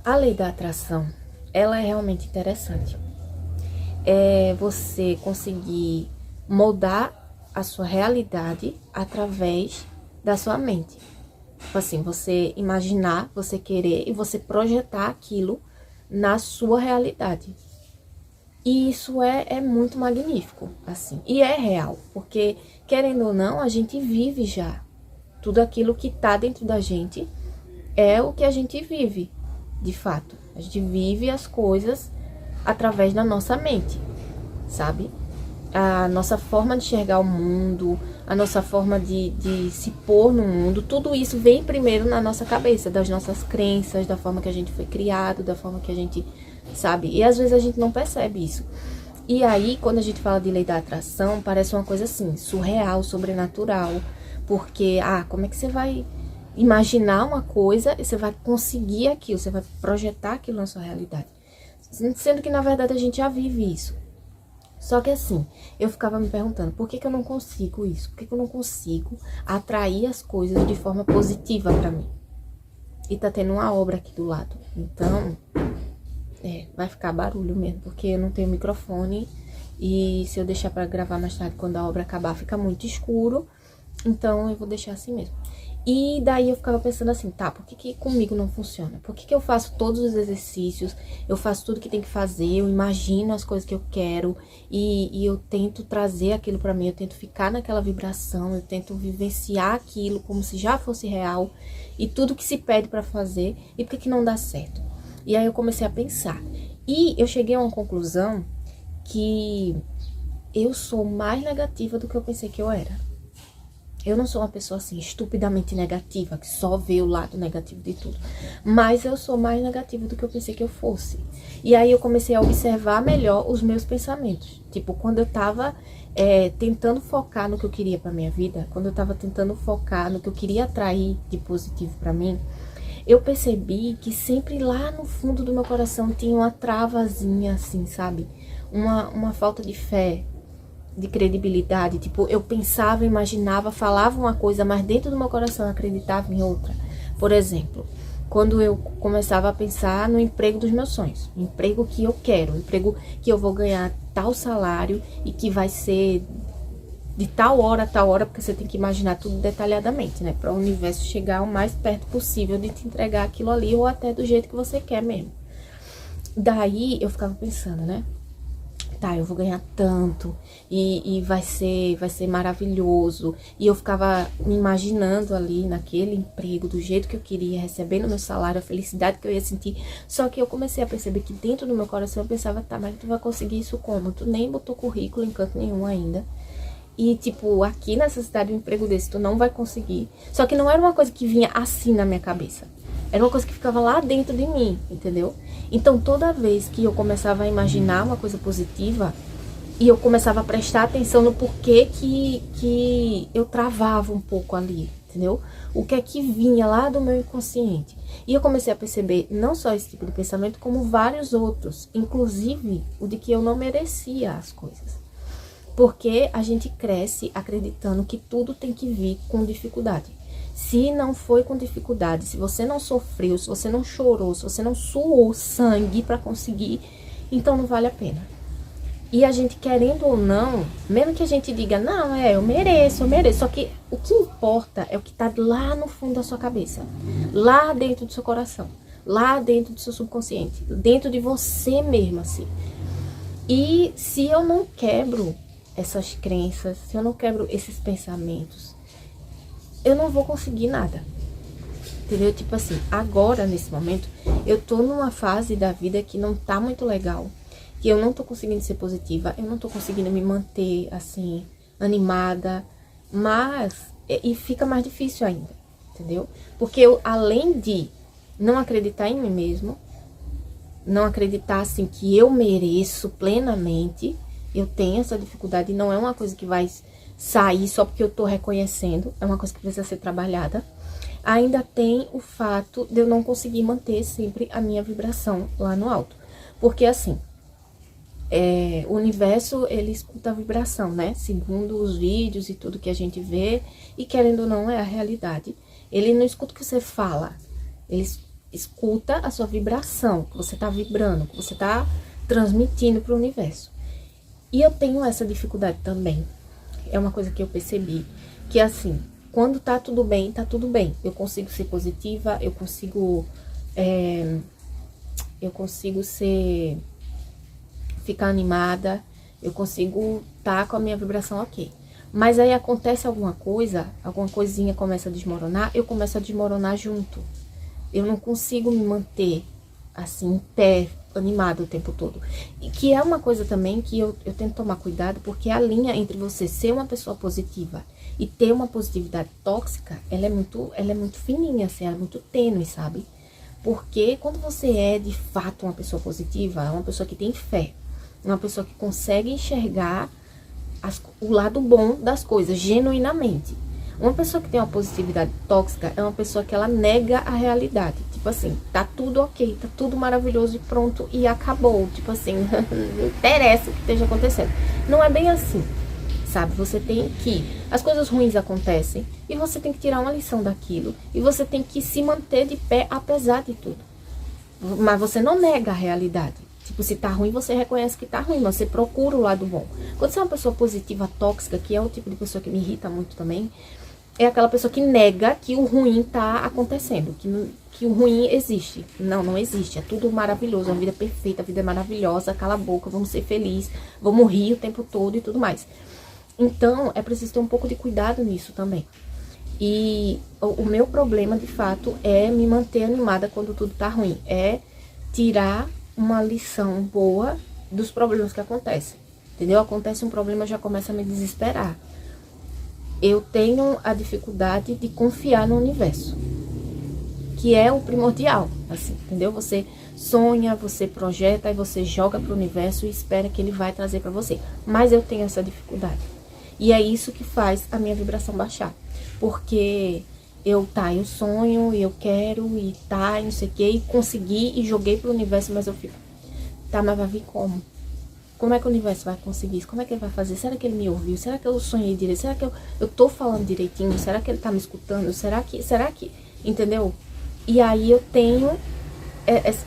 A lei da atração, ela é realmente interessante. É você conseguir moldar a sua realidade através da sua mente. Tipo assim, você imaginar, você querer e você projetar aquilo na sua realidade. E isso é muito magnífico, assim. E é real, porque, querendo ou não, a gente vive já. Tudo aquilo que tá dentro da gente é o que a gente vive, de fato. A gente vive as coisas através da nossa mente, sabe? A nossa forma de enxergar o mundo, a nossa forma de se pôr no mundo, tudo isso vem primeiro na nossa cabeça, das nossas crenças, da forma que a gente foi criado, da forma que a gente, sabe? E às vezes a gente não percebe isso. E aí, quando a gente fala de lei da atração, parece uma coisa assim, surreal, sobrenatural. Porque, como é que você vai imaginar uma coisa e você vai conseguir aquilo, você vai projetar aquilo na sua realidade? Sendo que, na verdade, a gente já vive isso. Só que assim, eu ficava me perguntando, por que que eu não consigo isso? Por que que eu não consigo atrair as coisas de forma positiva pra mim? E tá tendo uma obra aqui do lado. Então, vai ficar barulho mesmo, porque eu não tenho microfone. E se eu deixar pra gravar mais tarde, quando a obra acabar, fica muito escuro. Então, eu vou deixar assim mesmo. E daí eu ficava pensando assim, tá, por que que comigo não funciona? Por que que eu faço todos os exercícios, eu faço tudo que tem que fazer, eu imagino as coisas que eu quero e eu tento trazer aquilo pra mim, eu tento ficar naquela vibração, eu tento vivenciar aquilo como se já fosse real e tudo que se pede pra fazer, e por que que não dá certo? E aí eu comecei a pensar. E eu cheguei a uma conclusão que eu sou mais negativa do que eu pensei que eu era. Eu não sou uma pessoa assim, estupidamente negativa, que só vê o lado negativo de tudo. Mas eu sou mais negativa do que eu pensei que eu fosse. E aí eu comecei a observar melhor os meus pensamentos. Tipo, quando eu tava tentando focar no que eu queria pra minha vida, quando eu tava tentando focar no que eu queria atrair de positivo pra mim, eu percebi que sempre lá no fundo do meu coração tinha uma travazinha, assim, sabe? Uma falta de fé, de credibilidade. Tipo, eu pensava, imaginava, falava uma coisa, mas dentro do meu coração eu acreditava em outra. Por exemplo, quando eu começava a pensar no emprego dos meus sonhos, o emprego que eu quero, o emprego que eu vou ganhar tal salário e que vai ser de tal hora a tal hora, porque você tem que imaginar tudo detalhadamente, né? Para o universo chegar o mais perto possível de te entregar aquilo ali, ou até do jeito que você quer mesmo. Daí eu ficava pensando, né? Tá, eu vou ganhar tanto e vai ser maravilhoso. E eu ficava me imaginando ali naquele emprego, do jeito que eu queria, recebendo meu salário, a felicidade que eu ia sentir. Só que eu comecei a perceber que dentro do meu coração eu pensava, tá, mas tu vai conseguir isso como? Tu nem botou currículo em canto nenhum ainda. E, tipo, aqui nessa cidade, um emprego desse, tu não vai conseguir. Só que não era uma coisa que vinha assim na minha cabeça. Era uma coisa que ficava lá dentro de mim, entendeu? Então, toda vez que eu começava a imaginar uma coisa positiva, e eu começava a prestar atenção no porquê que eu travava um pouco ali, entendeu? O que é que vinha lá do meu inconsciente. E eu comecei a perceber não só esse tipo de pensamento, como vários outros. Inclusive, o de que eu não merecia as coisas. Porque a gente cresce acreditando que tudo tem que vir com dificuldade. Se não foi com dificuldade, se você não sofreu, se você não chorou, se você não suou sangue para conseguir, então não vale a pena. E a gente, querendo ou não, mesmo que a gente diga, não, eu mereço, só que o que importa é o que tá lá no fundo da sua cabeça, lá dentro do seu coração, lá dentro do seu subconsciente, dentro de você mesmo, assim. E se eu não quebro essas crenças, se eu não quebro esses pensamentos, eu não vou conseguir nada, entendeu? Tipo assim, agora, nesse momento, eu tô numa fase da vida que não tá muito legal, que eu não tô conseguindo ser positiva, eu não tô conseguindo me manter, assim, animada, mas, e fica mais difícil ainda, entendeu? Porque eu, além de não acreditar em mim mesmo, não acreditar, assim, que eu mereço plenamente, eu tenho essa dificuldade, e não é uma coisa que vai sair só porque eu tô reconhecendo, é uma coisa que precisa ser trabalhada. Ainda tem o fato de eu não conseguir manter sempre a minha vibração lá no alto. Porque assim, o universo, ele escuta a vibração, né? Segundo os vídeos e tudo que a gente vê, e querendo ou não, é a realidade. Ele não escuta o que você fala, ele escuta a sua vibração, que você tá vibrando, que você tá transmitindo pro universo. E eu tenho essa dificuldade também. É uma coisa que eu percebi, que assim, quando tá tudo bem, tá tudo bem. Eu consigo ser positiva, eu consigo ficar animada, eu consigo tá com a minha vibração ok. Mas aí acontece alguma coisinha começa a desmoronar, eu começo a desmoronar junto. Eu não consigo me manter assim, em pé, animado o tempo todo. E que é uma coisa também que eu tento tomar cuidado, porque a linha entre você ser uma pessoa positiva e ter uma positividade tóxica, ela é muito fininha, assim, ela é muito tênue, sabe? Porque quando você é, de fato, uma pessoa positiva, é uma pessoa que tem fé, uma pessoa que consegue enxergar o lado bom das coisas, genuinamente. Uma pessoa que tem uma positividade tóxica é uma pessoa que ela nega a realidade. Tipo assim, tá tudo ok, tá tudo maravilhoso e pronto, e acabou. Tipo assim, não interessa o que esteja acontecendo. Não é bem assim, sabe? Você tem que... As coisas ruins acontecem e você tem que tirar uma lição daquilo. E você tem que se manter de pé apesar de tudo. Mas você não nega a realidade. Tipo, se tá ruim, você reconhece que tá ruim, mas você procura o lado bom. Quando você é uma pessoa positiva, tóxica, que é o tipo de pessoa que me irrita muito também, é aquela pessoa que nega que o ruim tá acontecendo, que o ruim existe. Não existe, é tudo maravilhoso, a vida é perfeita, a vida é maravilhosa, cala a boca, vamos ser felizes, vamos rir o tempo todo e tudo mais. Então, é preciso ter um pouco de cuidado nisso também. E o meu problema, de fato, é me manter animada quando tudo tá ruim. É tirar uma lição boa dos problemas que acontecem. Entendeu? Acontece um problema, eu já começo a me desesperar. Eu tenho a dificuldade de confiar no universo, que é o primordial, assim, entendeu? Você sonha, você projeta e você joga pro universo e espera que ele vai trazer pra você. Mas eu tenho essa dificuldade. E é isso que faz a minha vibração baixar. Porque eu sonho, e eu quero, e não sei o que, e consegui, e joguei pro universo, mas eu fico, mas vai vir como? Como é que o universo vai conseguir isso? Como é que ele vai fazer? Será que ele me ouviu? Será que eu sonhei direito? Será que eu tô falando direitinho? Será que ele tá me escutando? Será que, entendeu? E aí eu tenho,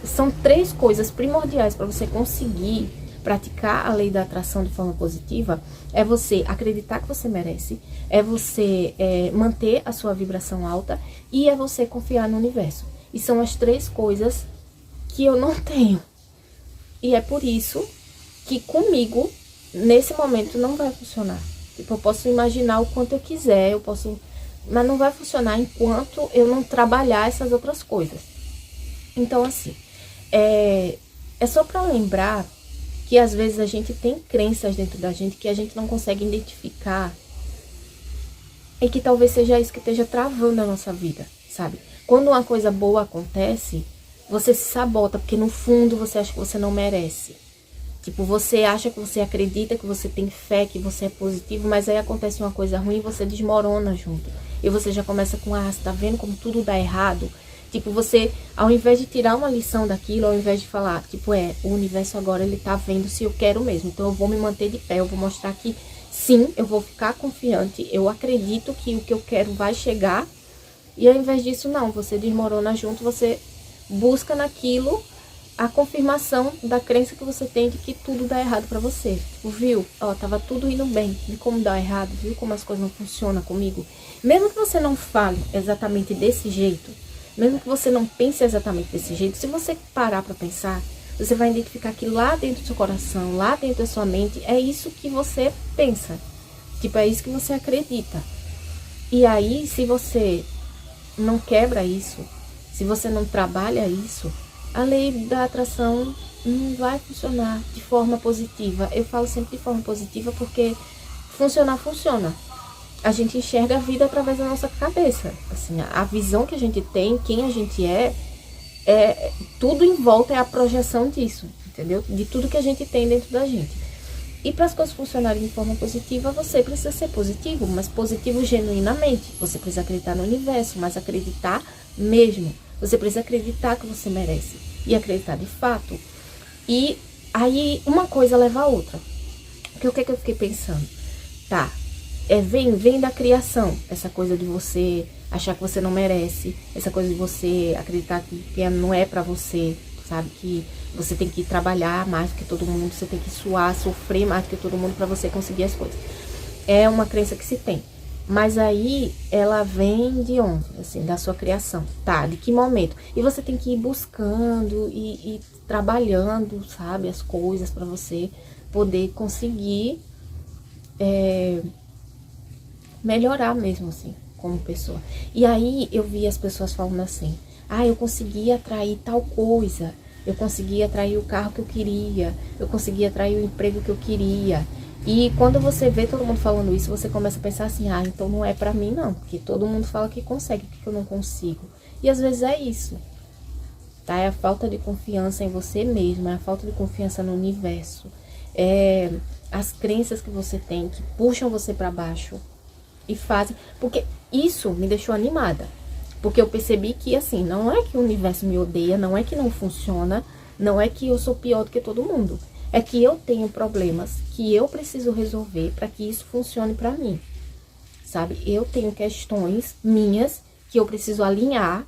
são 3 coisas primordiais para você conseguir praticar a lei da atração de forma positiva. É você acreditar que você merece, é você manter a sua vibração alta e é você confiar no universo. E são as 3 coisas que eu não tenho. E é por isso que comigo, nesse momento, não vai funcionar. Tipo, eu posso imaginar o quanto eu quiser, mas não vai funcionar enquanto eu não trabalhar essas outras coisas. Então, assim, é só pra lembrar que às vezes a gente tem crenças dentro da gente que a gente não consegue identificar e que talvez seja isso que esteja travando a nossa vida, sabe? Quando uma coisa boa acontece, você se sabota, porque no fundo você acha que você não merece. Tipo, você acha que você acredita, que você tem fé, que você é positivo, mas aí acontece uma coisa ruim e você desmorona junto. E você já começa com, você tá vendo como tudo dá errado? Tipo, você, ao invés de tirar uma lição daquilo, ao invés de falar, tipo, o universo agora, ele tá vendo se eu quero mesmo. Então eu vou me manter de pé, eu vou mostrar que sim, eu vou ficar confiante, eu acredito que o que eu quero vai chegar. E ao invés disso, não, você desmorona junto, você busca naquilo a confirmação da crença que você tem de que tudo dá errado pra você. Tipo, viu? Tava tudo indo bem. Viu como dá errado? Viu como as coisas não funcionam comigo? Mesmo que você não fale exatamente desse jeito, mesmo que você não pense exatamente desse jeito, se você parar pra pensar, você vai identificar que lá dentro do seu coração, lá dentro da sua mente, é isso que você pensa. Tipo, é isso que você acredita. E aí, se você não quebra isso, se você não trabalha isso, a lei da atração não vai funcionar de forma positiva. Eu falo sempre de forma positiva porque funcionar, funciona. A gente enxerga a vida através da nossa cabeça. Assim, a visão que a gente tem, quem a gente tudo em volta é a projeção disso, entendeu? De tudo que a gente tem dentro da gente. E para as coisas funcionarem de forma positiva, você precisa ser positivo, mas positivo genuinamente. Você precisa acreditar no universo, mas acreditar mesmo. Você precisa acreditar que você merece. E acreditar de fato. E aí, uma coisa leva a outra. Porque o que eu fiquei pensando? Vem da criação. Essa coisa de você achar que você não merece, essa coisa de você acreditar que não é pra você, sabe? Que você tem que trabalhar mais do que todo mundo, você tem que suar, sofrer mais do que todo mundo pra você conseguir as coisas. É uma crença que se tem. Mas aí, ela vem de onde? Assim, da sua criação. Tá, de que momento? E você tem que ir buscando e trabalhando, sabe? As coisas pra você poder conseguir melhorar mesmo, assim, como pessoa. E aí, eu vi as pessoas falando assim, eu consegui atrair tal coisa, eu consegui atrair o carro que eu queria, eu consegui atrair o emprego que eu queria. E quando você vê todo mundo falando isso, você começa a pensar assim, então não é pra mim não, porque todo mundo fala que consegue, porque eu não consigo. E às vezes é isso, tá? É a falta de confiança em você mesmo, é a falta de confiança no universo, é as crenças que você tem, que puxam você pra baixo e fazem... Porque isso me deixou animada, porque eu percebi que, assim, não é que o universo me odeia, não é que não funciona, não é que eu sou pior do que todo mundo. É que eu tenho problemas que eu preciso resolver para que isso funcione para mim, sabe? Eu tenho questões minhas que eu preciso alinhar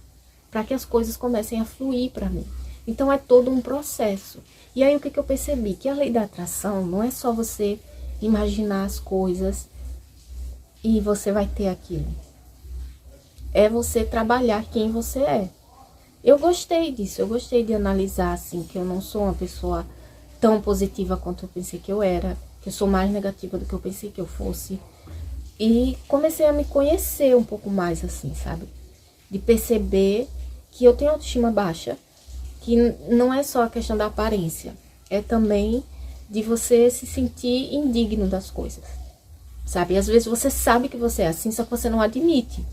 para que as coisas comecem a fluir para mim. Então, é todo um processo. E aí, o que eu percebi? Que a lei da atração não é só você imaginar as coisas e você vai ter aquilo. É você trabalhar quem você é. Eu gostei disso, eu gostei de analisar, assim, que eu não sou uma pessoa tão positiva quanto eu pensei que eu era, que eu sou mais negativa do que eu pensei que eu fosse. E comecei a me conhecer um pouco mais, assim, sabe? De perceber que eu tenho autoestima baixa, que não é só a questão da aparência, é também de você se sentir indigno das coisas, sabe? E às vezes você sabe que você é assim, só que você não admite.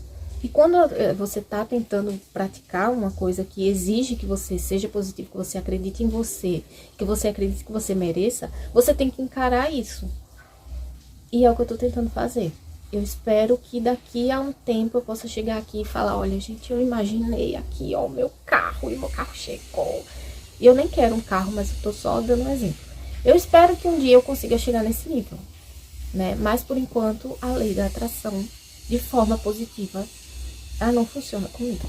E quando você tá tentando praticar uma coisa que exige que você seja positivo, que você acredite em você, que você acredite que você mereça, você tem que encarar isso. E é o que eu tô tentando fazer. Eu espero que daqui a um tempo eu possa chegar aqui e falar, olha, gente, eu imaginei aqui, ó, o meu carro, e o meu carro chegou. E eu nem quero um carro, mas eu tô só dando um exemplo. Eu espero que um dia eu consiga chegar nesse nível, né? Mas, por enquanto, a lei da atração, de forma positiva, não funciona comigo.